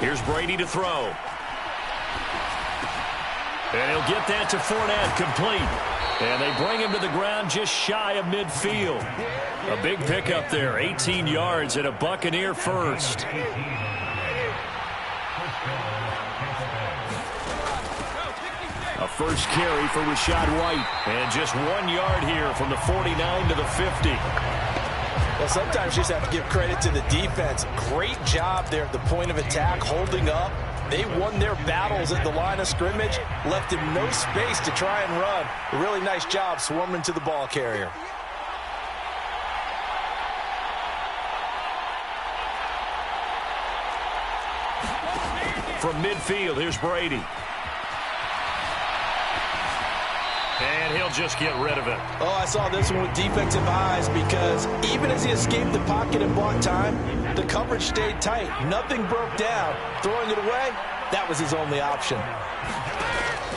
Here's Brady to throw. And he'll get that to Fournette, complete. And they bring him to the ground just shy of midfield. A big pickup there, 18 yards and a Buccaneer first. A first carry for Rachaad White. And just 1 yard here from the 49 to the 50. Well, sometimes you just have to give credit to the defense. Great job there at the point of attack, holding up. They won their battles at the line of scrimmage, left him no space to try and run. A really nice job swarming to the ball carrier. From midfield, here's Brady. And he'll just get rid of it. Oh, I saw this one with defensive eyes because even as he escaped the pocket and bought time, the coverage stayed tight. Nothing broke down. Throwing it away, that was his only option.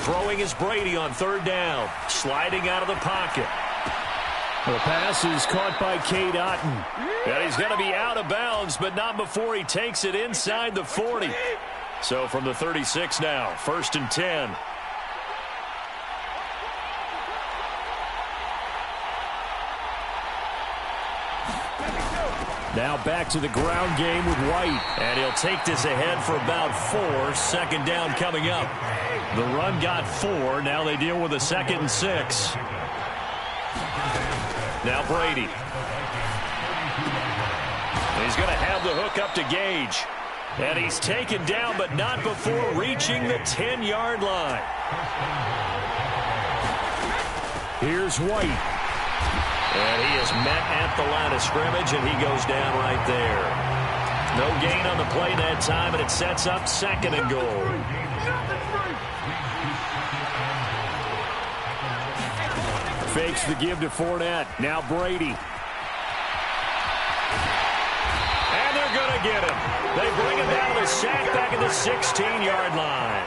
Throwing is Brady on third down. Sliding out of the pocket. The pass is caught by Cade Otton. And he's going to be out of bounds, but not before he takes it inside the 40. So from the 36 now, 1st and 10. Now back to the ground game with White. And he'll take this ahead for about 4. 2nd down coming up. The run got 4. Now they deal with a 2nd and 6. Now Brady. He's going to have the hook up to Gage. And he's taken down, but not before reaching the 10-yard line. Here's White. And he is met at the line of scrimmage, and he goes down right there. No gain on the play that time, and it sets up 2nd and goal. Fakes the give to Fournette. Now Brady. And they're going to get him. They bring him down with a sack back at the 16-yard line.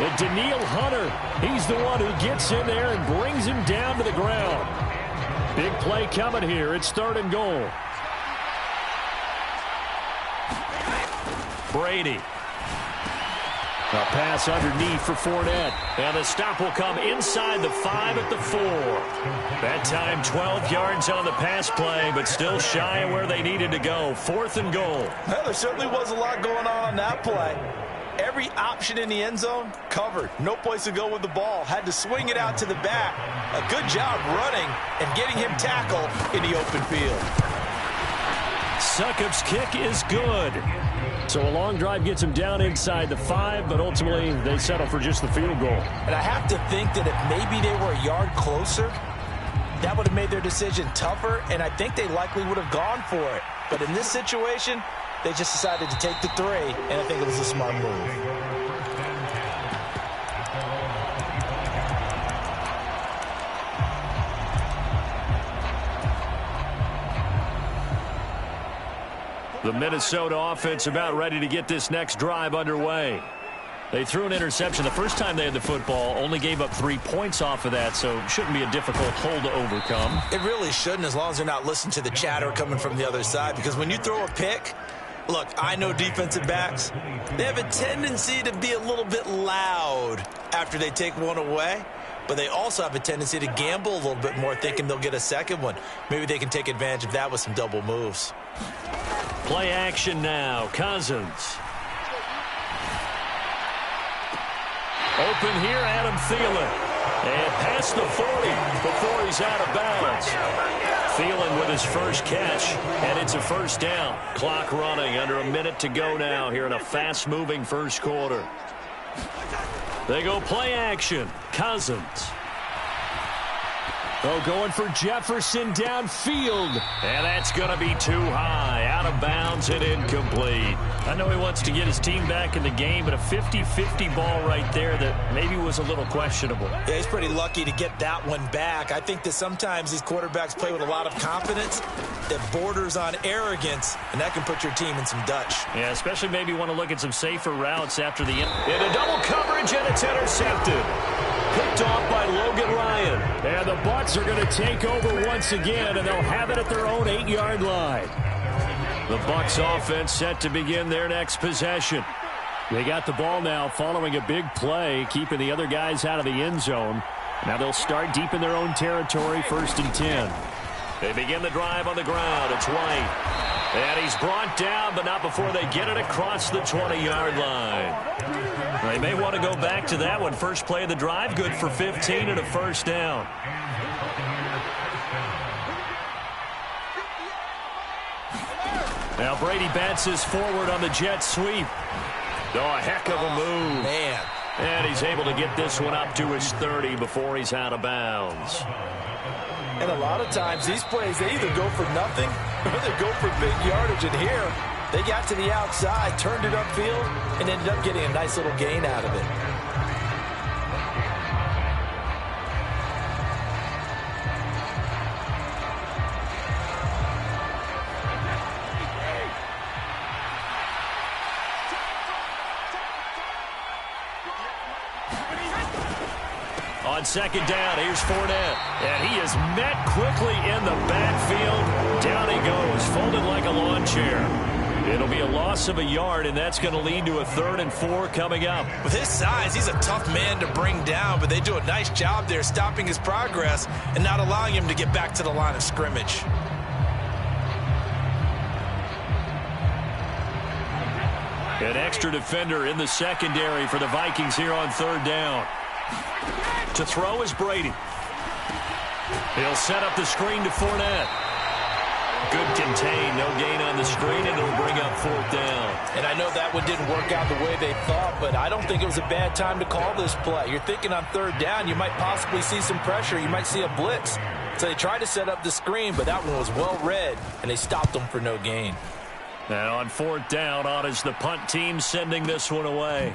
And Daniil Hunter, he's the one who gets in there and brings him down to the ground. Big play coming here. It's 3rd and goal. Brady. A pass underneath for Fournette. And the stop will come inside the 5 at the 4. That time 12 yards on the pass play, but still shy of where they needed to go. 4th and goal. Well, there certainly was a lot going on that play. Every option in the end zone covered. No place to go with the ball. Had to swing it out to the back. A good job running and getting him tackled in the open field. Succop's kick is good. So a long drive gets him down inside the 5, but ultimately they settle for just the field goal. And I have to think that if maybe they were a yard closer, that would have made their decision tougher, and I think they likely would have gone for it. But in this situation, they just decided to take the 3, and I think it was a smart move. The Minnesota offense about ready to get this next drive underway. They threw an interception the first time they had the football, only gave up 3 points off of that, so shouldn't be a difficult hole to overcome. It really shouldn't, as long as they're not listening to the chatter coming from the other side, because when you throw a pick, look, I know defensive backs, they have a tendency to be a little bit loud after they take one away, but they also have a tendency to gamble a little bit more, thinking they'll get a second one. Maybe they can take advantage of that with some double moves. Play action now. Cousins. Open here, Adam Thielen. And past the 40 before he's out of bounds. Thielen with his first catch, and it's a 1st down. Clock running, under a minute to go now here in a fast-moving first quarter. They go play action. Cousins. Oh, going for Jefferson downfield. And that's going to be too high. Out of bounds and incomplete. I know he wants to get his team back in the game, but a 50-50 ball right there that maybe was a little questionable. Yeah, he's pretty lucky to get that one back. I think that sometimes these quarterbacks play with a lot of confidence that borders on arrogance, and that can put your team in some Dutch. Yeah, especially maybe want to look at some safer routes after the end. In a double coverage, and it's intercepted. Picked off by Logan Ryan. And the Bucs are going to take over once again, and they'll have it at their own 8-yard line. The Bucs offense set to begin their next possession. They got the ball now following a big play, keeping the other guys out of the end zone. Now they'll start deep in their own territory, 1st and 10. They begin the drive on the ground. It's White. And he's brought down, but not before they get it across the 20-yard line. They may want to go back to that one. First play of the drive, good for 15 and a first down. Now Brady bounces forward on the jet sweep. Oh, a heck of a move. Man. And he's able to get this one up to his 30 before he's out of bounds. And a lot of times these plays, they either go for nothing or they go for big yardage. And here, they got to the outside, turned it upfield, and ended up getting a nice little gain out of it. On 2nd down, here's Fournette. And he is met quickly in the backfield. Down he goes, folded like a lawn chair. It'll be a loss of a yard, and that's going to lead to a 3rd and 4 coming up. With his size, he's a tough man to bring down, but they do a nice job there stopping his progress and not allowing him to get back to the line of scrimmage. An extra defender in the secondary for the Vikings here on 3rd down. To throw is Brady. He'll set up the screen to Fournette. Good contain, no gain on the screen, and it'll bring up 4th down. And I know that one didn't work out the way they thought, but I don't think it was a bad time to call this play. You're thinking on 3rd down, you might possibly see some pressure. You might see a blitz. So they tried to set up the screen, but that one was well read, and they stopped them for no gain. Now on 4th down, on is the punt team sending this one away.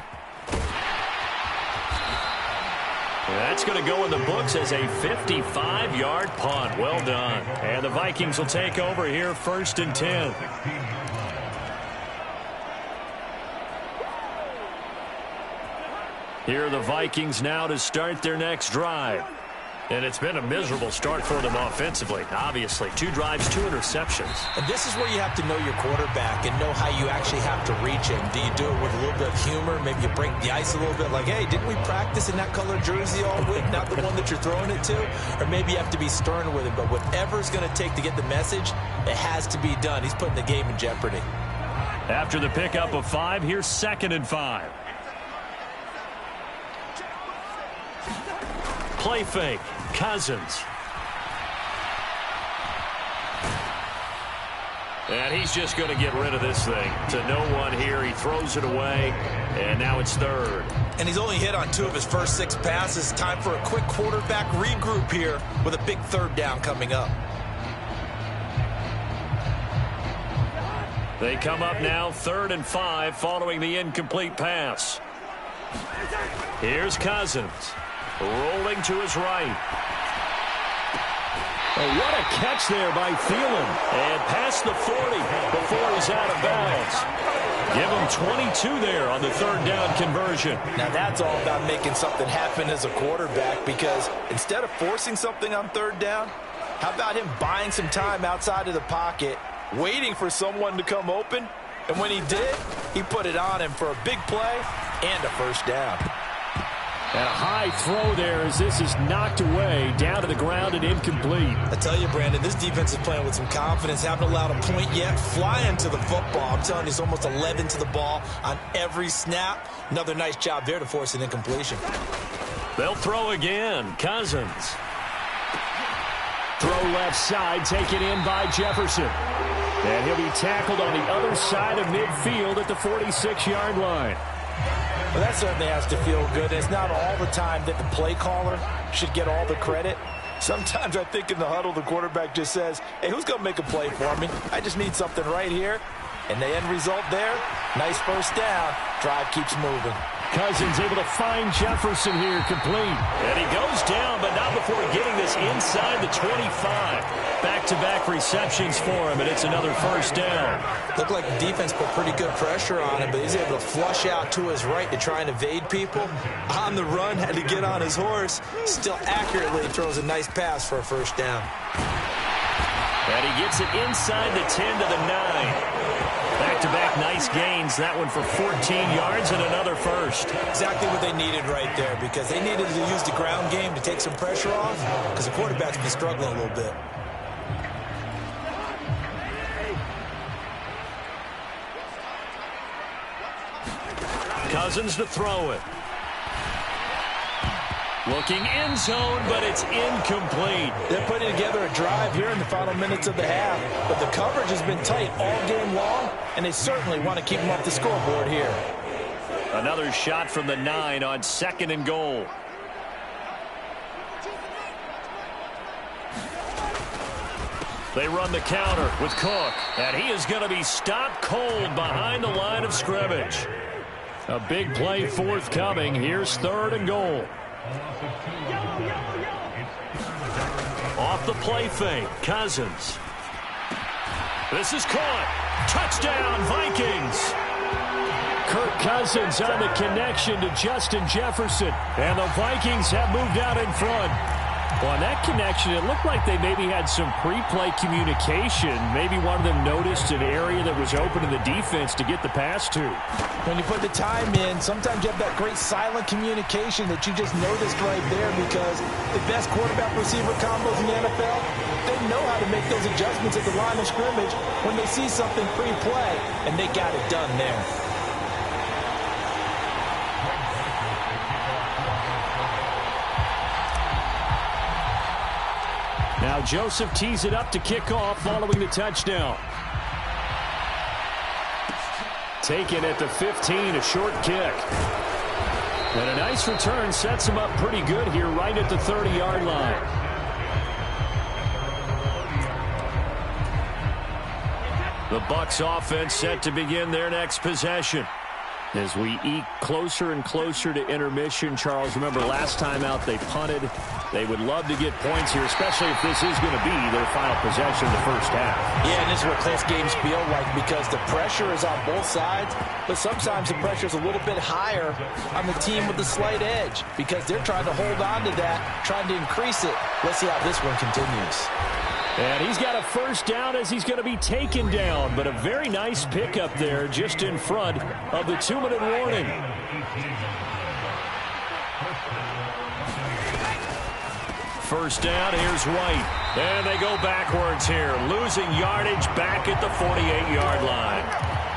That's going to go in the books as a 55-yard punt. Well done. And the Vikings will take over here, 1st and 10. Here are the Vikings now to start their next drive. And it's been a miserable start for them offensively, obviously. 2 drives, 2 interceptions. And this is where you have to know your quarterback and know how you actually have to reach him. Do you do it with a little bit of humor? Maybe you break the ice a little bit like, hey, didn't we practice in that color jersey all week, not the one that you're throwing it to? Or maybe you have to be stern with him. But whatever it's going to take to get the message, it has to be done. He's putting the game in jeopardy. After the pickup of 5, here's 2nd and 5. Play fake. Cousins. And he's just going to get rid of this thing. To no one here. He throws it away. And now it's 3rd. And he's only hit on 2 of his first 6 passes. Time for a quick quarterback regroup here with a big 3rd down coming up. They come up now 3rd and 5 following the incomplete pass. Here's Cousins. Rolling to his right. Oh, what a catch there by Thielen. And past the 40 before he's out of bounds. Give him 22 there on the 3rd down conversion. Now that's all about making something happen as a quarterback, because instead of forcing something on 3rd down, how about him buying some time outside of the pocket, waiting for someone to come open, and when he did, he put it on him for a big play and a first down. And a high throw there as this is knocked away, down to the ground and incomplete. I tell you, Brandon, this defense is playing with some confidence. Haven't allowed a point yet. Flying to the football. I'm telling you, it's almost 11 to the ball on every snap. Another nice job there to force an incompletion. They'll throw again. Cousins. Throw left side, taken in by Jefferson. And he'll be tackled on the other side of midfield at the 46-yard line. Well, that certainly has to feel good. It's not all the time that the play caller should get all the credit. Sometimes I think in the huddle, the quarterback just says, hey, who's going to make a play for me? I just need something right here. And the end result there, nice first down. Drive keeps moving. Cousins able to find Jefferson here, complete. And he goes down, but not before getting this inside the 25. Back-to-back receptions for him, and it's another first down. Looked like the defense put pretty good pressure on him, but he's able to flush out to his right to try and evade people. On the run, had to get on his horse. Still accurately throws a nice pass for a first down. And he gets it inside the 10 to the 9. A Back-to-back nice gains. That one for 14 yards and another first. Exactly what they needed right there, because they needed to use the ground game to take some pressure off, because the quarterback's been struggling a little bit. Cousins to throw it. Looking end zone, but it's incomplete. They're putting together a drive here in the final minutes of the half, but the coverage has been tight all game long, and they certainly want to keep them off the scoreboard here. Another shot from the 9 on 2nd and goal. They run the counter with Cook, and he is going to be stopped cold behind the line of scrimmage. A big play forthcoming. Here's 3rd and goal. Off the play fake, Cousins. This is caught. Touchdown, Vikings. Kirk Cousins on the connection to Justin Jefferson. And the Vikings have moved out in front. Well, on that connection, it looked like they maybe had some pre-play communication. Maybe one of them noticed an area that was open to the defense to get the pass to. When you put the time in, sometimes you have that great silent communication that you just noticed right there, because the best quarterback-receiver combos in the NFL, they know how to make those adjustments at the line of scrimmage when they see something pre-play, and they got it done there. Now Joseph tees it up to kick off following the touchdown. Taken at the 15, a short kick. And a nice return sets him up pretty good here right at the 30-yard line. The Bucs offense set to begin their next possession. As we eke closer and closer to intermission, Charles, remember last time out they punted. They would love to get points here, especially if this is going to be their final possession of the first half. Yeah, and this is what close games feel like, because the pressure is on both sides, but sometimes the pressure is a little bit higher on the team with the slight edge, because they're trying to hold on to that, trying to increase it. Let's see how this one continues. And he's got a first down as he's going to be taken down, but a very nice pickup there just in front of the 2-minute warning. First down, here's White. And they go backwards here, losing yardage back at the 48-yard line.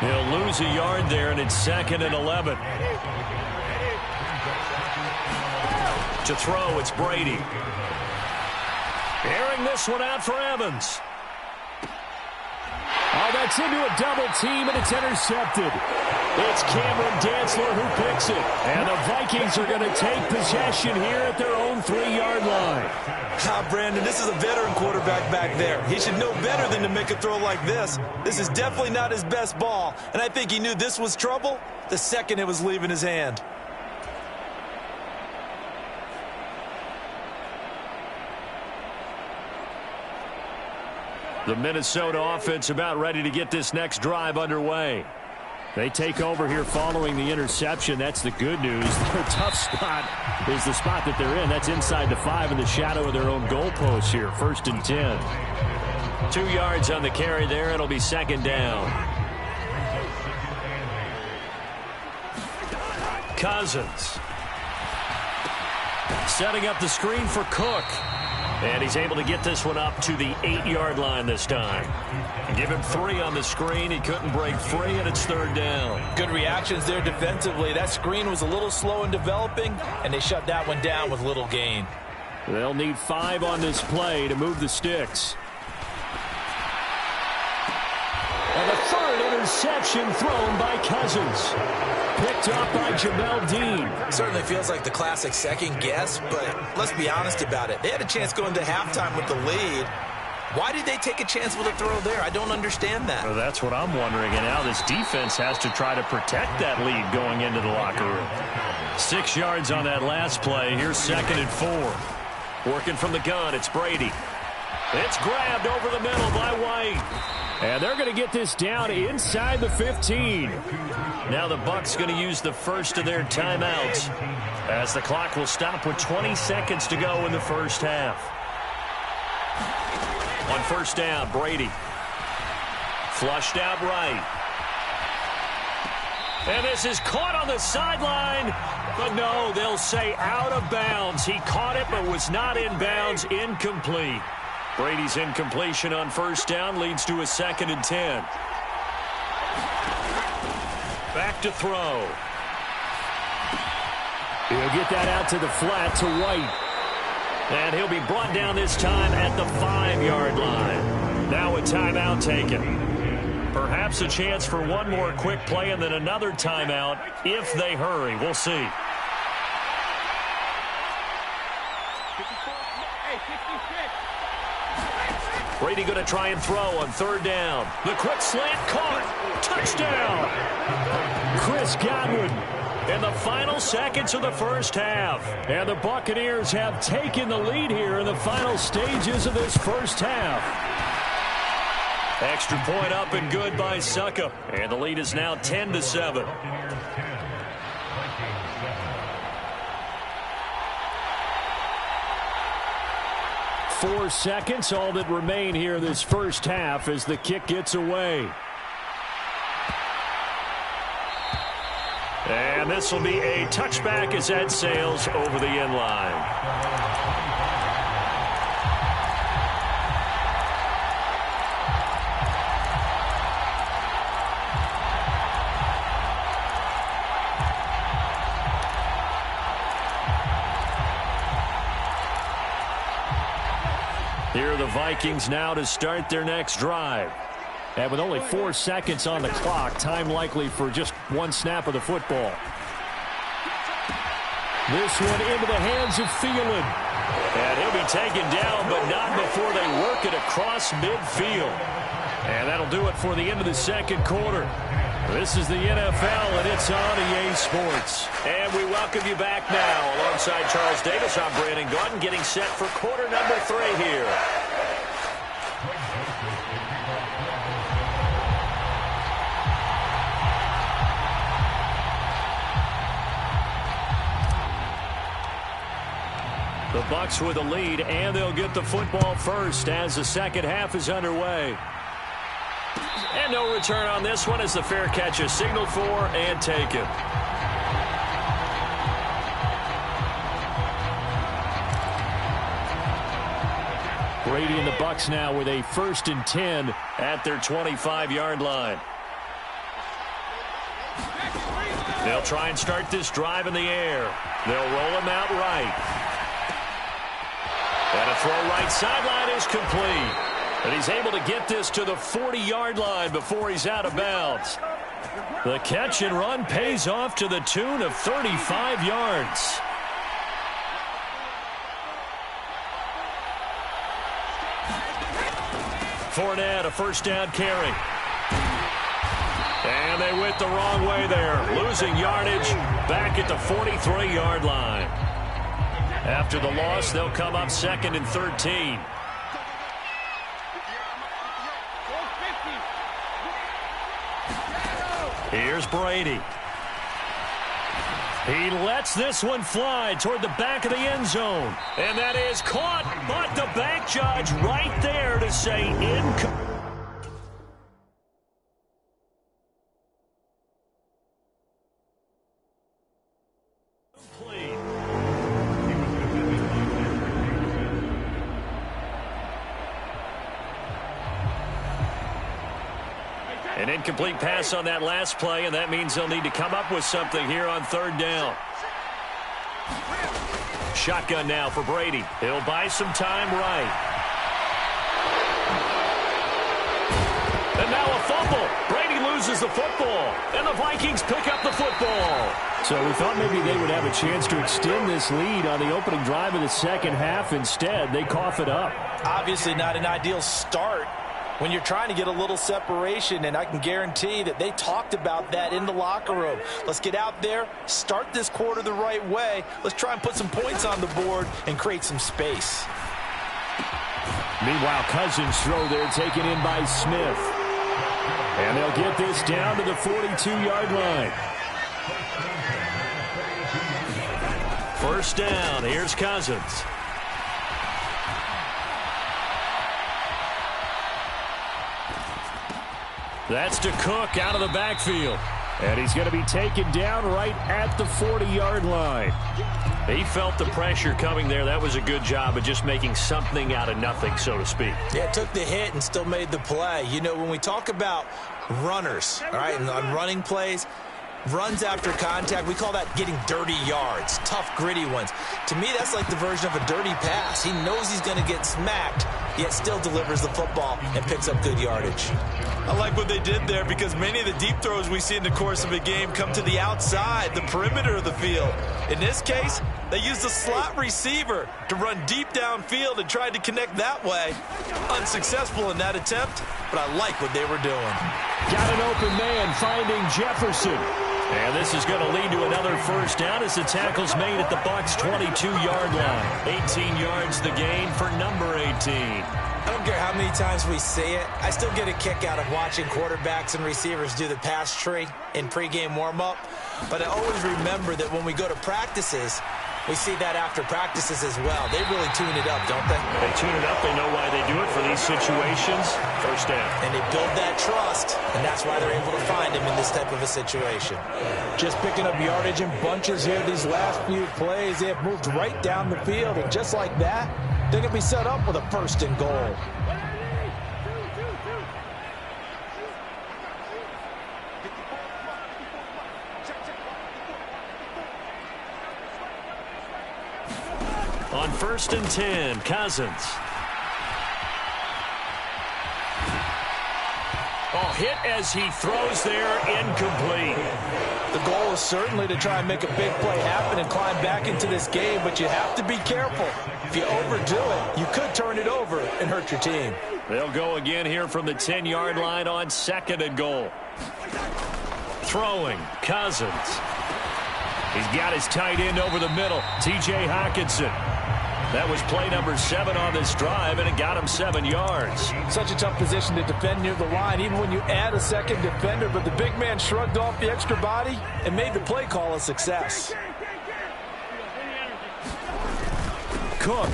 He'll lose a yard there, and it's 2nd and 11. To throw, it's Brady. Airing this one out for Evans. Oh, that's into a double team, and it's intercepted. It's Cameron Dantzler who picks it. And the Vikings are going to take possession here at their own 3-yard line. Brandon, this is a veteran quarterback back there. He should know better than to make a throw like this. This is definitely not his best ball, and I think he knew this was trouble the second it was leaving his hand. The Minnesota offense about ready to get this next drive underway. They take over here following the interception. That's the good news. Their tough spot is the spot that they're in. That's inside the 5 in the shadow of their own goalpost here. 1st and 10. 2 yards on the carry there. It'll be 2nd down. Cousins. Setting up the screen for Cook. And he's able to get this one up to the 8-yard line this time. Give him 3 on the screen. He couldn't break free, and it's 3rd down. Good reactions there defensively. That screen was a little slow in developing, and they shut that one down with little gain. They'll need 5 on this play to move the sticks. And the 3rd interception thrown by Cousins. Picked up by Jamel Dean. Certainly feels like the classic second guess, but let's be honest about it. They had a chance going to halftime with the lead. Why did they take a chance with a throw there? I don't understand that. Well, that's what I'm wondering. And now this defense has to try to protect that lead going into the locker room. 6 yards on that last play. Here's 2nd and 4. Working from the gun, it's Brady. It's grabbed over the middle by White. And they're going to get this down inside the 15. Now the Bucs going to use the first of their timeouts as the clock will stop with 20 seconds to go in the first half. On first down, Brady. Flushed out right. And this is caught on the sideline. But no, they'll say out of bounds. He caught it but was not in bounds. Incomplete. Brady's incompletion on first down leads to a 2nd and 10. Back to throw. He'll get that out to the flat to White. And he'll be brought down this time at the 5-yard line. Now a timeout taken. Perhaps a chance for one more quick play and then another timeout if they hurry. We'll see. Brady going to try and throw on 3rd down. The quick slant caught. Touchdown. Chris Godwin in the final seconds of the first half. And the Buccaneers have taken the lead here in the final stages of this first half. Extra point up and good by Succa. And the lead is now 10-7. Four seconds, all that remain here in this first half as the kick gets away. And this will be a touchback as that sails over the end line. Here are the Vikings now to start their next drive. And with only 4 seconds on the clock, time likely for just one snap of the football. This one into the hands of Thielen. And he'll be taken down, but not before they work it across midfield. And that'll do it for the end of the second quarter. This is the NFL, and it's on EA Sports. And we welcome you back now. Alongside Charles Davis, I'm Brandon Gaudin, getting set for quarter number 3 here. The Bucs with a lead, and they'll get the football first as the second half is underway. And no return on this one as the fair catch is signaled for and taken. Brady and the Bucs now with a 1st and 10 at their 25-yard line. They'll try and start this drive in the air. They'll roll him out right. And a throw right sideline is complete. And he's able to get this to the 40-yard line before he's out of bounds. The catch and run pays off to the tune of 35 yards. Fournette, a first down carry. And they went the wrong way there, losing yardage back at the 43-yard line. After the loss, they'll come up 2nd and 13. Here's Brady. He lets this one fly toward the back of the end zone. And that is caught, but the bank judge right there to say incomplete. An incomplete pass on that last play, and that means they'll need to come up with something here on 3rd down. Shotgun now for Brady. He'll buy some time right. And now a fumble. Brady loses the football, and the Vikings pick up the football. So we thought maybe they would have a chance to extend this lead on the opening drive of the second half. Instead, they cough it up. Obviously not an ideal start when you're trying to get a little separation, and I can guarantee that they talked about that in the locker room. Let's get out there, start this quarter the right way. Let's try and put some points on the board and create some space. Meanwhile, Cousins' throw there taken in by Smith. And they'll get this down to the 42-yard line. First down, here's Cousins. That's to Cook out of the backfield. And he's going to be taken down right at the 40-yard line. He felt the pressure coming there. That was a good job of just making something out of nothing, so to speak. Yeah, took the hit and still made the play. You know, when we talk about runners, all right, and on running plays, runs after contact, we call that getting dirty yards, tough, gritty ones. To me, that's like the version of a dirty pass. He knows he's going to get smacked, yet still delivers the football and picks up good yardage. I like what they did there because many of the deep throws we see in the course of a game come to the outside, the perimeter of the field. In this case, they used a slot receiver to run deep downfield and tried to connect that way. Unsuccessful in that attempt, but I like what they were doing. Got an open man finding Jefferson. And this is going to lead to another first down as the tackle's made at the Bucs' 22-yard line. 18 yards the gain for number 18. I don't care how many times we say it, I still get a kick out of watching quarterbacks and receivers do the pass tree in pregame warm-up. But I always remember that when we go to practices, we see that after practices as well. They really tune it up, don't they? They tune it up. They know why they do it for these situations. First down. And they build that trust, and that's why they're able to find him in this type of a situation. Just picking up yardage in bunches here these last few plays. They have moved right down the field, and just like that, they're going to be set up with a first and goal. On 1st and 10, Cousins. Oh, hit as he throws there, incomplete. The goal is certainly to try and make a big play happen and climb back into this game, but you have to be careful. If you overdo it, you could turn it over and hurt your team. They'll go again here from the 10-yard line on 2nd and goal. Throwing, Cousins. He's got his tight end over the middle, T.J. Hockenson. That was play number 7 on this drive, and it got him 7 yards. Such a tough position to defend near the line, even when you add a second defender, but the big man shrugged off the extra body and made the play call a success. Cook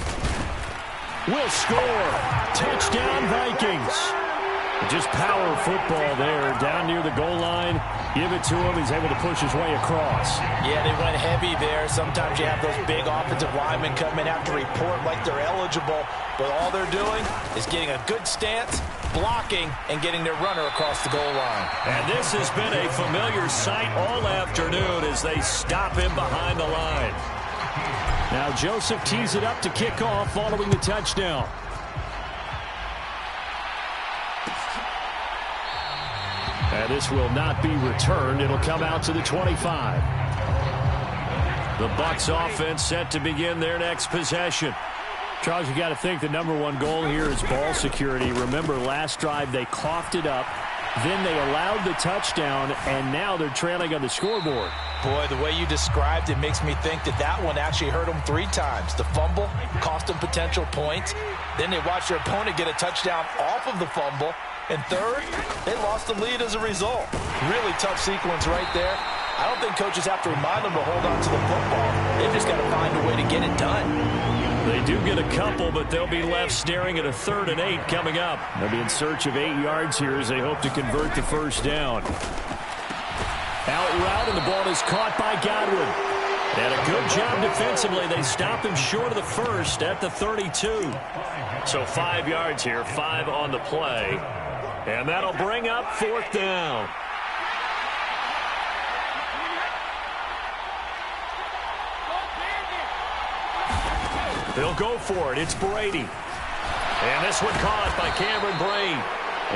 will score. Touchdown, Vikings. Just power football there, down near the goal line. Give it to him. He's able to push his way across. Yeah, they went heavy there. Sometimes you have those big offensive linemen come in, have to report like they're eligible, but all they're doing is getting a good stance, blocking, and getting their runner across the goal line. And this has been a familiar sight all afternoon as they stop him behind the line. Now Joseph tees it up to kick off following the touchdown. And this will not be returned. It'll come out to the 25. The Bucs offense set to begin their next possession. Charles, you got to think the #1 goal here is ball security. Remember, last drive they coughed it up. Then they allowed the touchdown, and now they're trailing on the scoreboard. Boy, the way you described it makes me think that that one actually hurt them 3 times. The fumble cost them potential points. Then they watched their opponent get a touchdown off of the fumble. And third, they lost the lead as a result. Really tough sequence right there. I don't think coaches have to remind them to hold on to the football. They've just got to find a way to get it done. They do get a couple, but they'll be left staring at a 3rd and 8 coming up. They'll be in search of 8 yards here as they hope to convert the first down. Out route, and the ball is caught by Godwin. And a good job defensively. They stop him short of the first at the 32. So 5 yards here, 5 on the play. And that'll bring up 4th down. They'll go for it. It's Brady. And this one caught by Cameron Brate.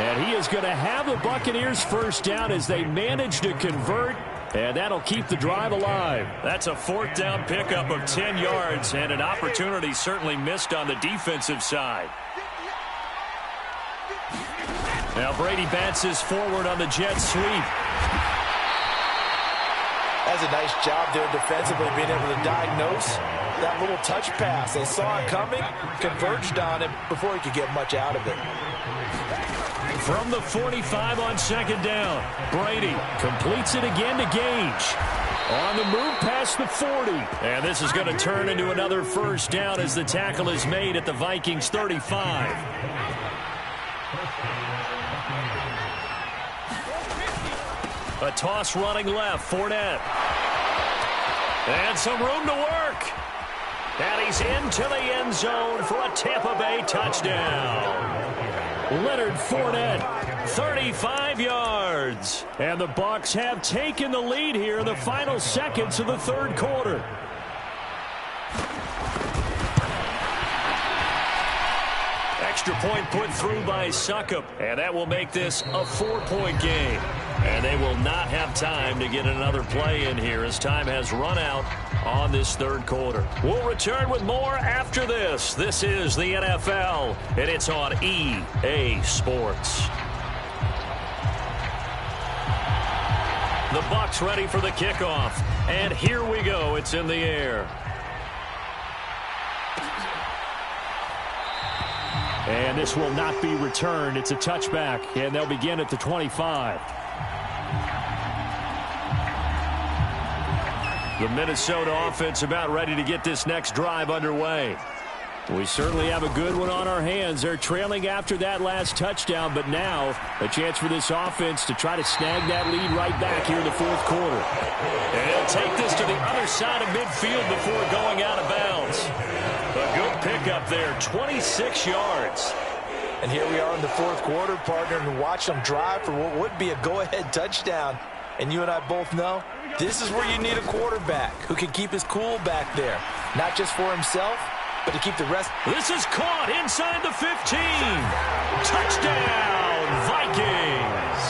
And he is going to have the Buccaneers first down as they manage to convert. And that'll keep the drive alive. That's a 4th down pickup of 10 yards and an opportunity certainly missed on the defensive side. Now Brady bounces forward on the jet sweep. That's a nice job there defensively, being able to diagnose that little touch pass. They saw it coming, converged on him before he could get much out of it. From the 45 on 2nd down, Brady completes it again to Gage. On the move past the 40. And this is going to turn into another first down as the tackle is made at the Vikings 35. A toss running left. Fournette. And some room to work. And he's into the end zone for a Tampa Bay touchdown. Leonard Fournette, 35 yards. And the Bucs have taken the lead here in the final seconds of the third quarter. Extra point put through by Succop. And that will make this a 4-point game. And they will not have time to get another play in here as time has run out on this third quarter. We'll return with more after this. This is the NFL, and it's on EA Sports. The Bucs ready for the kickoff. And here we go. It's in the air. And this will not be returned. It's a touchback, and they'll begin at the 25. The Minnesota offense about ready to get this next drive underway. We certainly have a good one on our hands. They're trailing after that last touchdown, but now a chance for this offense to try to snag that lead right back here in the fourth quarter. And he'll take this to the other side of midfield before going out of bounds. A good pickup there, 26 yards. And here we are in the fourth quarter, partner, and watch them drive for what would be a go-ahead touchdown. And you and I both know this is where you need a quarterback who can keep his cool back there. Not just for himself, but to keep the rest. This is caught inside the 15. Touchdown, Vikings.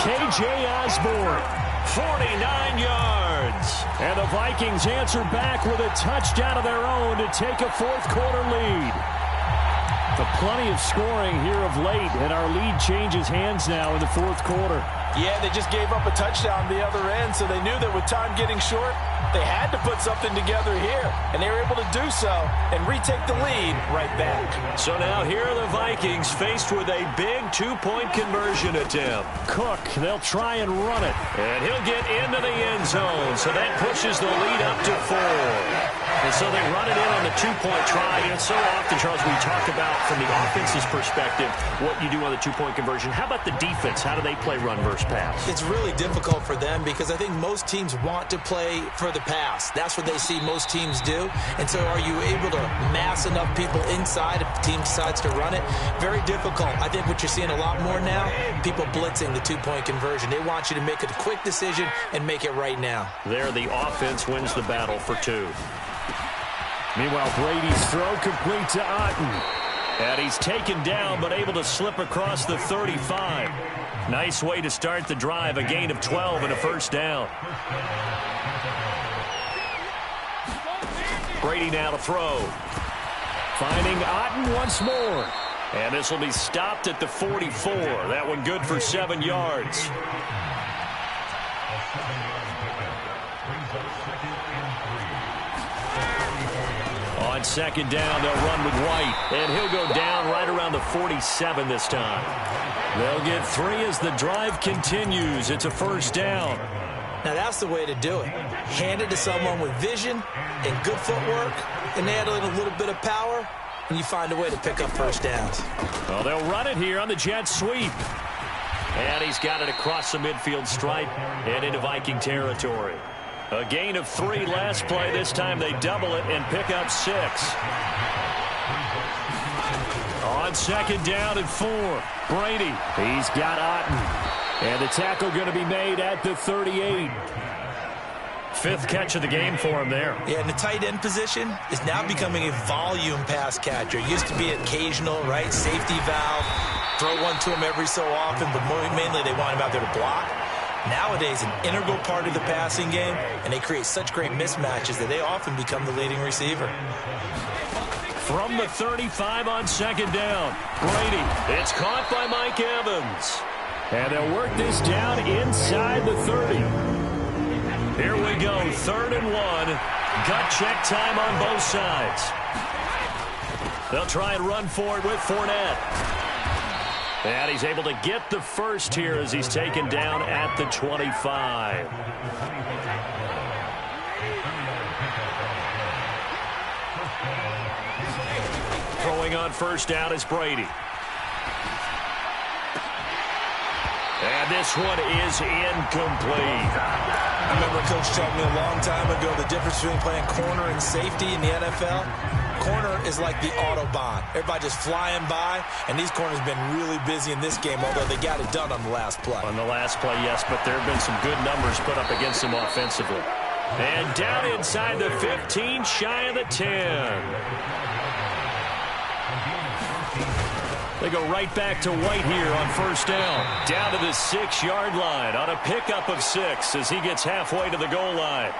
KJ Osborne, 49 yards. And the Vikings answer back with a touchdown of their own to take a fourth quarter lead. But plenty of scoring here of late, and our lead changes hands now in the fourth quarter. Yeah, they just gave up a touchdown the other end, so they knew that with time getting short, they had to put something together here, and they were able to do so and retake the lead right back. So now here are the Vikings faced with a big two-point conversion attempt. Cook, they'll try and run it, and he'll get into the end zone, so that pushes the lead up to 4. And so they run it in on the two-point try. And so often, Charles, we talk about from the offense's perspective what you do on the two-point conversion. How about the defense? How do they play run versus pass? It's really difficult for them because I think most teams want to play for the pass. That's what they see most teams do. And so are you able to mass enough people inside if the team decides to run it? Very difficult. I think what you're seeing a lot more now, people blitzing the two-point conversion. They want you to make a quick decision and make it right now. There, the offense wins the battle for 2. Meanwhile, Brady's throw complete to Otten. And he's taken down, but able to slip across the 35. Nice way to start the drive, a gain of 12 and a first down. Brady now to throw. Finding Otten once more. And this will be stopped at the 44. That one good for 7 yards. On second down, they'll run with White. And he'll go down right around the 47 this time. They'll get 3 as the drive continues. It's a first down. Now that's the way to do it. Hand it to someone with vision and good footwork, and add a little bit of power, and you find a way to pick up first downs. Well, they'll run it here on the jet sweep. And he's got it across the midfield stripe and into Viking territory. A gain of 3 last play. This time they double it and pick up 6. On second down and 4. Brady. He's got Otten. And the tackle going to be made at the 38. 5th catch of the game for him there. Yeah, and the tight end position is now becoming a volume pass catcher. It used to be occasional, right? Safety valve. Throw one to him every so often, but mainly they want him out there to block. Nowadays, an integral part of the passing game, and they create such great mismatches that they often become the leading receiver. From the 35 on second down, Brady. It's caught by Mike Evans. And they'll work this down inside the 30. Here we go, 3rd and 1. Gut check time on both sides. They'll try and run for it with Fournette. And he's able to get the first here as he's taken down at the 25. Throwing on first down is Brady. And this one is incomplete. I remember Coach telling me a long time ago the difference between playing corner and safety in the NFL. Corner is like the Autobahn. Everybody just flying by, and these corners have been really busy in this game, although they got it done on the last play. On the last play, yes, but there have been some good numbers put up against them offensively. And down inside the 15, shy of the 10. They go right back to White here on first down. Down to the 6-yard line on a pickup of 6 as he gets halfway to the goal line.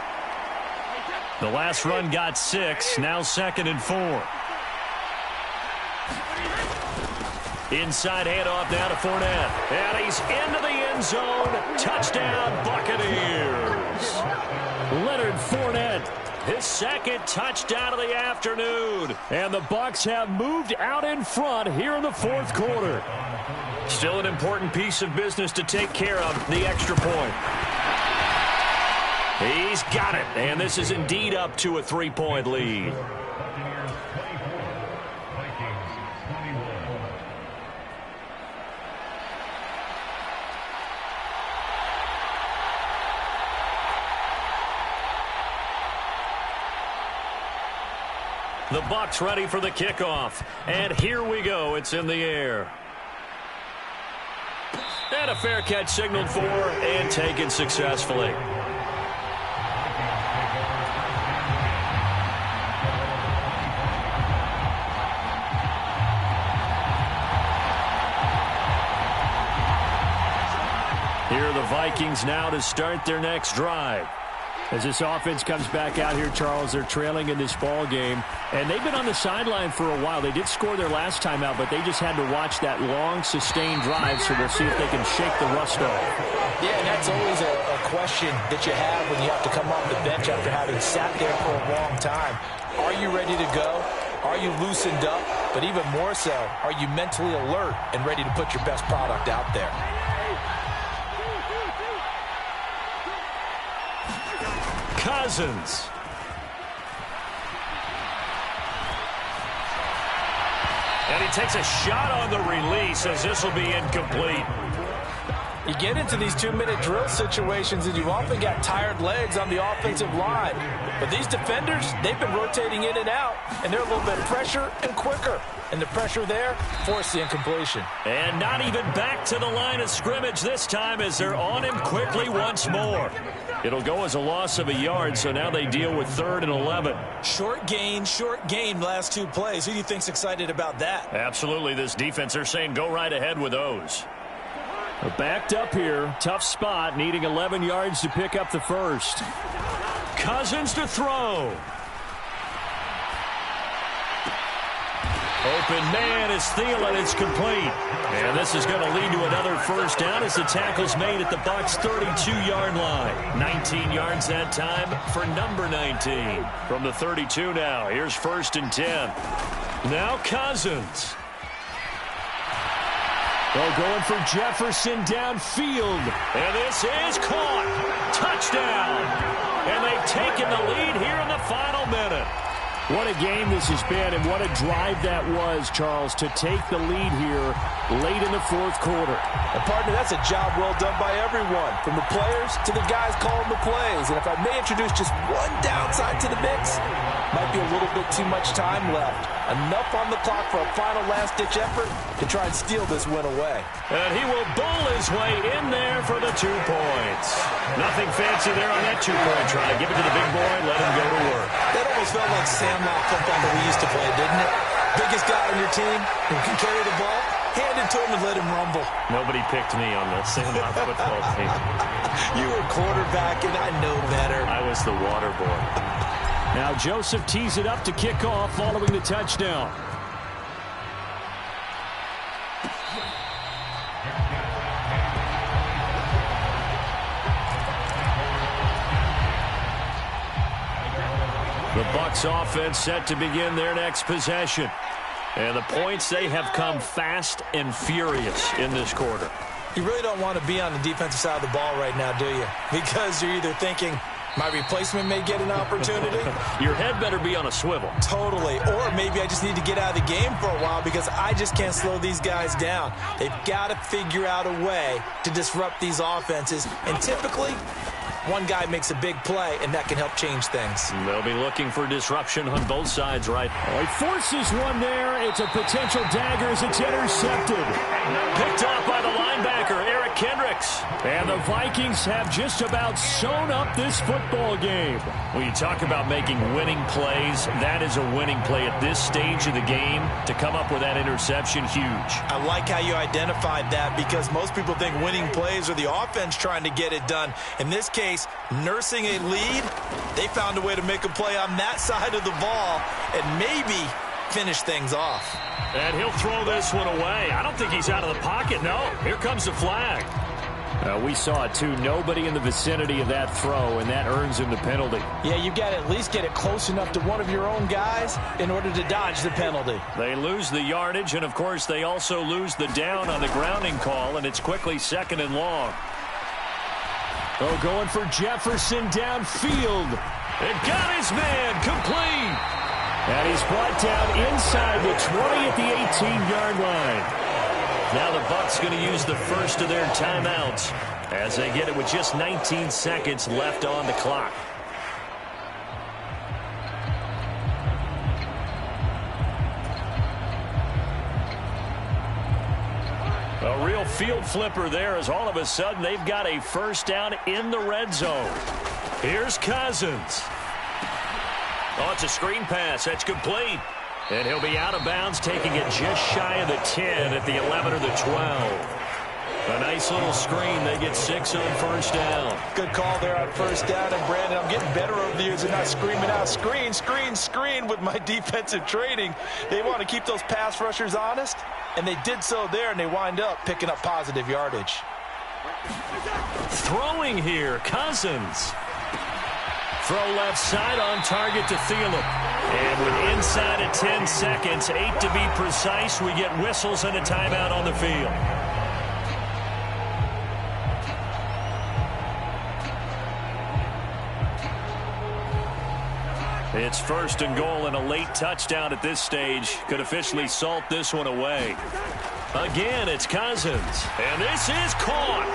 The last run got 6, now 2nd and 4. Inside handoff now to Fournette. And he's into the end zone. Touchdown, Buccaneers. Leonard Fournette, his 2nd touchdown of the afternoon. And the Bucs have moved out in front here in the 4th quarter. Still an important piece of business to take care of, the extra point. He's got it, and this is indeed up to a 3-point lead. The Bucs ready for the kickoff, and here we go. It's in the air. And a fair catch signaled for and taken successfully. Here are the Vikings now to start their next drive. As this offense comes back out here, Charles, they're trailing in this ball game, and they've been on the sideline for a while. They did score their last time out, but they just had to watch that long, sustained drive, so we'll see if they can shake the rust off. Yeah, and that's always a question that you have when you have to come off the bench after having sat there for a long time. Are you ready to go? Are you loosened up? But even more so, are you mentally alert and ready to put your best product out there? Cousins. And he takes a shot on the release as this will be incomplete. You get into these 2-minute drill situations and you often got tired legs on the offensive line. But these defenders, they've been rotating in and out, and they're a little bit pressure and quicker. And the pressure there forced the incompletion. And not even back to the line of scrimmage this time as they're on him quickly once more. It'll go as a loss of a yard, so now they deal with 3rd and 11. Short gain last 2 plays. Who do you think's excited about that? Absolutely, this defense, they're saying go right ahead with those. Backed up here, tough spot, needing 11 yards to pick up the first. Cousins to throw. Open man is Thielen. It's complete. And this is going to lead to another first down as the tackle's made at the Bucs' 32-yard line. 19 yards that time for number 19. From the 32 now, here's 1st and 10. Now Cousins. Well, going for Jefferson downfield. And this is caught. Touchdown. And they've taken the lead here in the final minute. What a game this has been, and what a drive that was, Charles, to take the lead here late in the 4th quarter. And, partner, that's a job well done by everyone, from the players to the guys calling the plays. And if I may introduce just one downside to the mix, might be a little bit too much time left. Enough on the clock for a final last-ditch effort to try and steal this win away. And he will bowl his way in there for the 2 points. Nothing fancy there on that 2-point try. Give it to the big boy, let him go to work. That almost felt like Sandlot football that we used to play, didn't it? Biggest guy on your team who can carry the ball, hand it to him and let him rumble. Nobody picked me on the Sandlot football team. You were quarterback, and I know better. I was the water boy. Now Joseph tees it up to kick off following the touchdown. The Bucs offense set to begin their next possession. And the points, they have come fast and furious in this quarter. You really don't want to be on the defensive side of the ball right now, do you? Because you're either thinking, My replacement may get an opportunity. Your head better be on a swivel. Totally. Or maybe I just need to get out of the game for a while because I just can't slow these guys down. They've got to figure out a way to disrupt these offenses. And typically, one guy makes a big play, and that can help change things. They'll be looking for disruption on both sides, right? Oh, he forces one there. It's a potential dagger as it's intercepted. Picked up by the linebacker, Eric Kendricks. And the Vikings have just about sewn up this football game. When you talk about making winning plays, that is a winning play at this stage of the game. To come up with that interception, huge. I like how you identified that because most people think winning plays are the offense trying to get it done. In this case, nursing a lead, they found a way to make a play on that side of the ball and maybe finish things off. And he'll throw this one away. I don't think he's out of the pocket, no. Here comes the flag. We saw it, too. Nobody in the vicinity of that throw, and that earns him the penalty. Yeah, you've got to at least get it close enough to one of your own guys in order to dodge the penalty. They lose the yardage, and, of course, they also lose the down on the grounding call, and it's quickly 2nd and long. Oh, going for Jefferson downfield. It got his man complete. And he's brought down inside the 20 at the 18-yard line. Now the Bucs going to use the first of their timeouts as they get it with just 19 seconds left on the clock. A real field flipper there as all of a sudden they've got a first down in the red zone. Here's Cousins. Oh, it's a screen pass. That's complete. And he'll be out of bounds, taking it just shy of the 10 at the 11 or the 12. A nice little screen. They get 6 on first down. Good call there on first down. And, Brandon, I'm getting better over the years and not screaming out, screen, screen, screen with my defensive training. They want to keep those pass rushers honest, and they did so there, and they wind up picking up positive yardage. Throwing here, Cousins. Throw left side on target to Thielen. And with inside of 10 seconds, 8 to be precise, we get whistles and a timeout on the field. It's 1st and goal, and a late touchdown at this stage could officially salt this one away. Again, it's Cousins. And this is caught.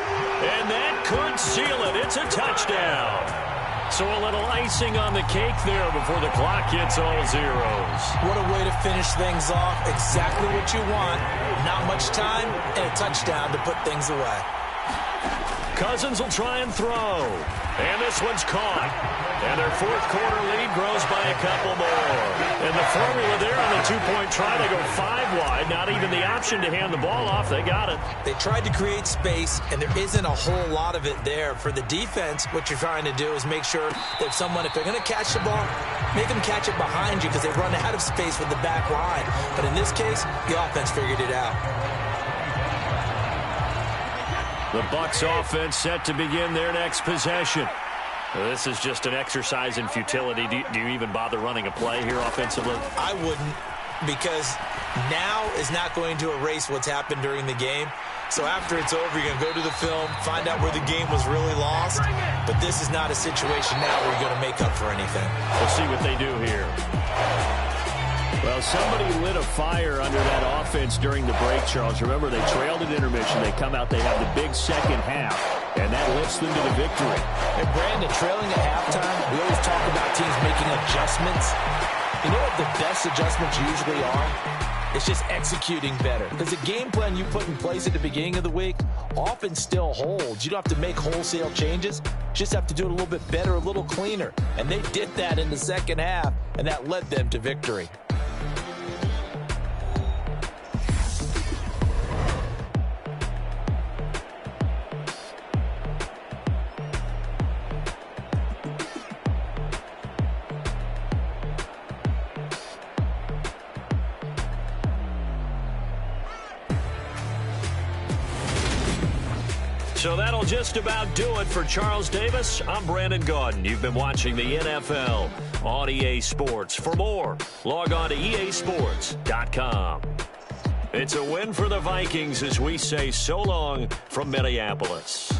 And that could seal it. It's a touchdown. So a little icing on the cake there before the clock hits all zeros. What a way to finish things off. Exactly what you want. Not much time and a touchdown to put things away. Cousins will try and throw. And this one's caught. And their 4th quarter lead grows by a couple more. And the formula there on the 2-point try, they go 5 wide. Not even the option to hand the ball off. They got it. They tried to create space, and there isn't a whole lot of it there. For the defense, what you're trying to do is make sure that if they're going to catch the ball, make them catch it behind you because they run out of space with the back line. But in this case, the offense figured it out. The Bucs offense set to begin their next possession. This is just an exercise in futility. Do you even bother running a play here offensively? I wouldn't, because now is not going to erase what's happened during the game. So after it's over, you're going to go to the film, find out where the game was really lost. But this is not a situation now where you're going to make up for anything. We'll see what they do here. Well, somebody lit a fire under that offense during the break, Charles. Remember, they trailed at intermission. They come out, they have the big second half, and that lifts them to the victory. And, Brandon, trailing at halftime, we always talk about teams making adjustments. You know what the best adjustments usually are? It's just executing better. Because the game plan you put in place at the beginning of the week often still holds. You don't have to make wholesale changes. You just have to do it a little bit better, a little cleaner. And they did that in the second half, and that led them to victory. So that'll just about do it for Charles Davis. I'm Brandon Gaudin. You've been watching the NFL on EA Sports. For more, log on to easports.com. It's a win for the Vikings as we say so long from Minneapolis.